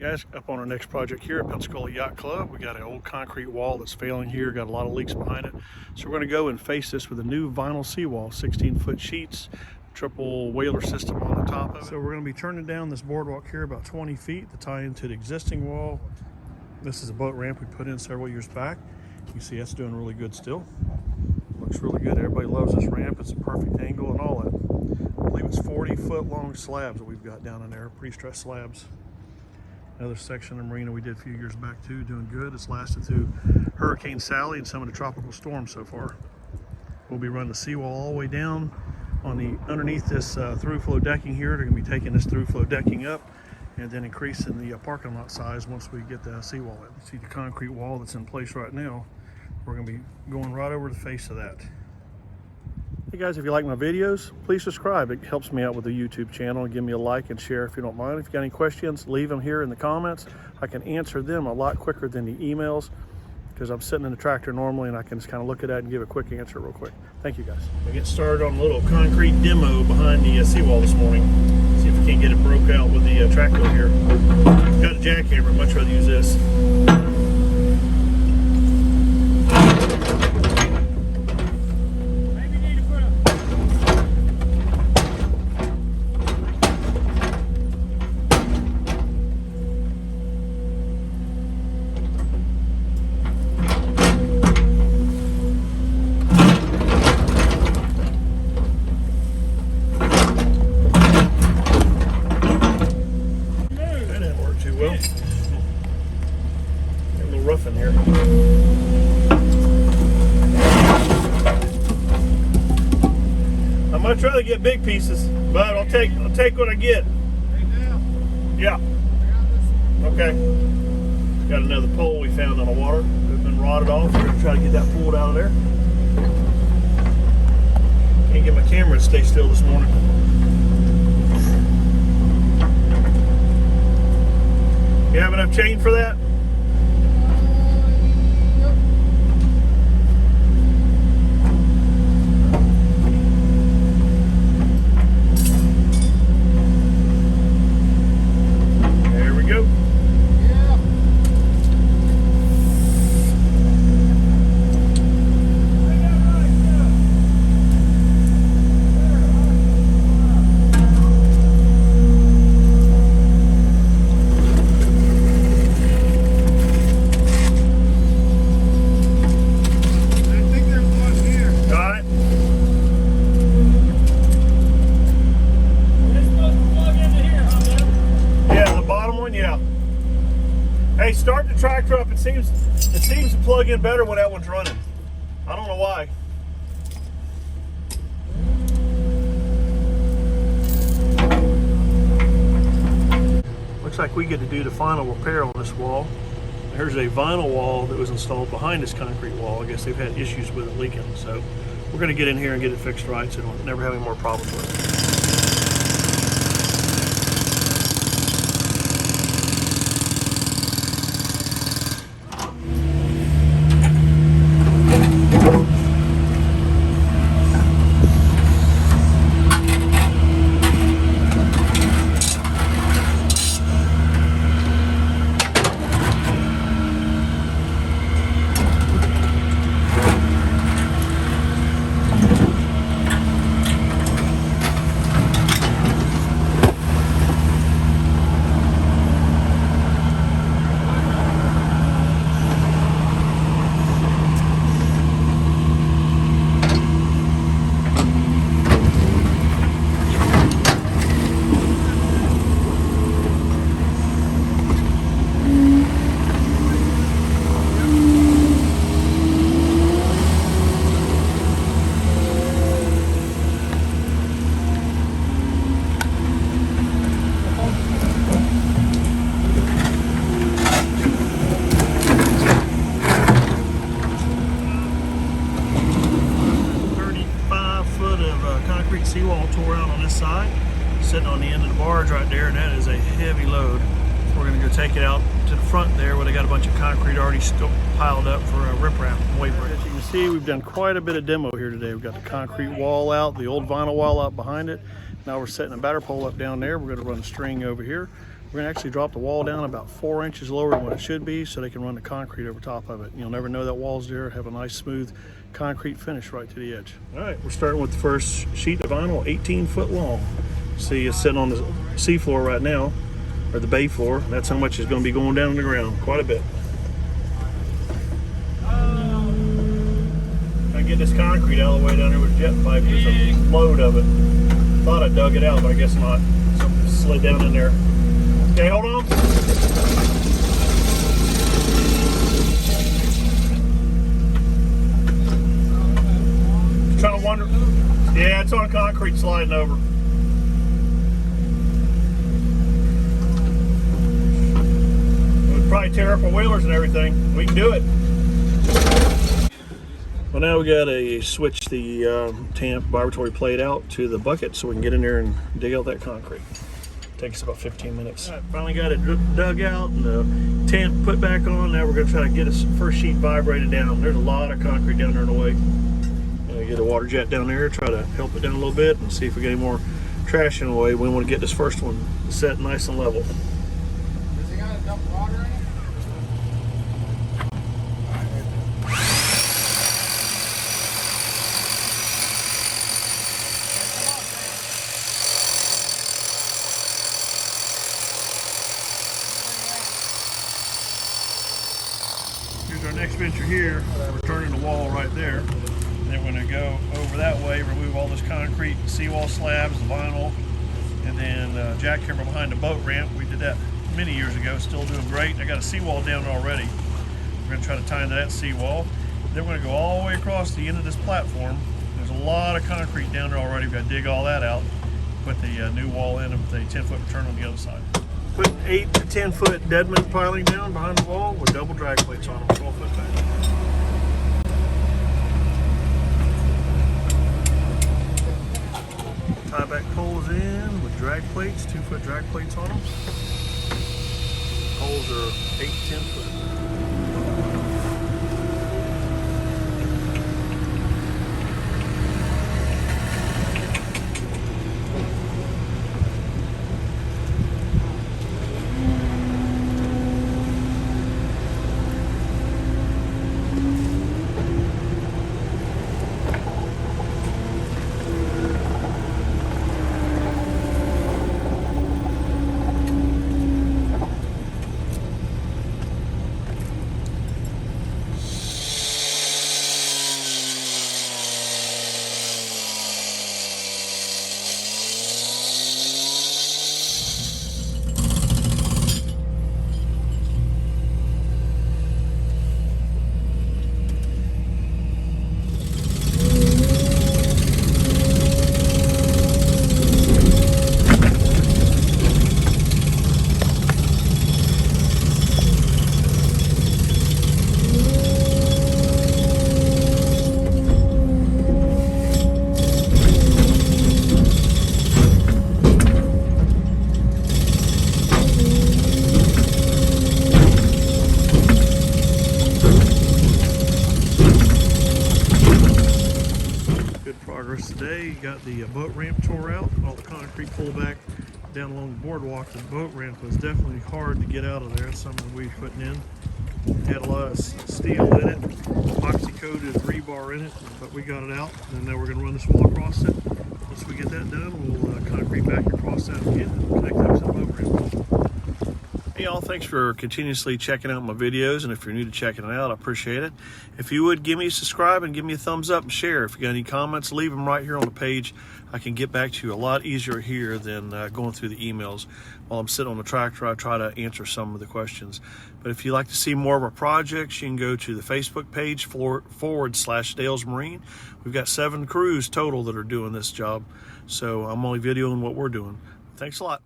Guys, up on our next project here at Pensacola Yacht Club, we got an old concrete wall that's failing here, got a lot of leaks behind it. So we're going to go and face this with a new vinyl seawall, 16-foot sheets, triple whaler system on the top of it. So we're going to be turning down this boardwalk here about 20 feet to tie into the existing wall. This is a boat ramp we put in several years back. You can see that's doing really good still. Looks really good. Everybody loves this ramp. It's a perfect angle and all that. I believe it's 40-foot long slabs that we've got down in there, pre-stressed slabs. Another section of the marina we did a few years back too, doing good. It's lasted through Hurricane Sally and some of the tropical storms so far. We'll be running the seawall all the way down on the underneath this through flow decking here. They're going to be taking this through flow decking up and then increasing the parking lot size once we get the seawall in. You see the concrete wall that's in place right now. We're going to be going right over the face of that. Hey guys, if you like my videos, please subscribe. It helps me out with the YouTube channel. Give me a like and share if you don't mind. If you got any questions, leave them here in the comments. I can answer them a lot quicker than the emails because I'm sitting in the tractor normally and I can just kind of look at that and give a quick answer real quick. Thank you guys. We get started on a little concrete demo behind the seawall this morning. See if we can't get it broke out with the tractor here. Got a jackhammer, much rather use this. Rough in here. I'd much rather get big pieces, but I'll take what I get. Right now? Yeah. Okay. Got another pole we found on the water. It's been rotted off. We're gonna try to get that pulled out of there. Can't get my camera to stay still this morning. You have enough chain for that? Hey, start the tractor up. It seems to plug in better when that one's running. I don't know why. Looks like we get to do the final repair on this wall. There's a vinyl wall that was installed behind this concrete wall. I guess they've had issues with it leaking, so we're going to get in here and get it fixed right so we'll never have any more problems with it. Seawall tore out on this side, sitting on the end of the barge right there, and that is a heavy load. We're going to go take it out to the front there where they got a bunch of concrete already still piled up for a riprap wave break. As you can see, we've done quite a bit of demo here today. We've got the concrete wall out, the old vinyl wall out behind it. Now we're setting a batter pole up down there. We're going to run a string over here. We're gonna actually drop the wall down about 4 inches lower than what it should be so they can run the concrete over top of it. You'll never know that wall's there. Have a nice smooth concrete finish right to the edge. All right, we're starting with the first sheet of vinyl, 18 foot long. See, it's sitting on the sea floor right now, or the bay floor. That's how much is gonna be going down on the ground, quite a bit. I get this concrete out of the way down there with jet pipe. There's a load of it. Thought I dug it out, but I guess not. Something slid down in there. Okay, hold on. Just trying to wonder. Yeah, it's on concrete sliding over. We'd probably tear up our wheelers and everything. We can do it. Well, now we got to switch the tamp vibratory plate out to the bucket so we can get in there and dig out that concrete. Takes about 15 minutes. Right, finally got it dug out and the tamp put back on. Now we're going to try to get this first sheet vibrated down. There's a lot of concrete down there in the way. Get a water jet down there, try to help it down a little bit and see if we get any more trash in the way. We want to get this first one set nice and level. Does it got to dump water in it? Here's our next venture here. We're turning the wall right there. And then we're going to go over that way, remove all this concrete, seawall slabs, the vinyl, and then jackhammer behind the boat ramp. We did that many years ago, still doing great. I got a seawall down already. We're going to try to tie into that seawall. Then we're going to go all the way across the end of this platform. There's a lot of concrete down there already. We've got to dig all that out, put the new wall in with a 10-foot return on the other side. Put 8 to 10 foot deadman piling down behind the wall with double drag plates on them, 12 foot back. Tie back poles in with drag plates, 2-foot drag plates on them. Poles are 8 to 10 foot. Today, got the boat ramp tore out, all the concrete pulled back down along the boardwalk. The boat ramp was definitely hard to get out of there. That's something we were putting in. Had a lot of steel in it, epoxy coated rebar in it, but we got it out, and now we're going to run this wall across it. Once we get that done, we'll concrete back across that again and connect that to the boat ramp. Hey y'all, thanks for continuously checking out my videos, and if you're new to checking it out, I appreciate it. If you would, give me a subscribe and give me a thumbs up and share. If you got any comments, leave them right here on the page. I can get back to you a lot easier here than going through the emails. While I'm sitting on the tractor, I try to answer some of the questions. But if you'd like to see more of our projects, you can go to the Facebook page /Dales Marine. We've got 7 crews total that are doing this job, so I'm only videoing what we're doing. Thanks a lot.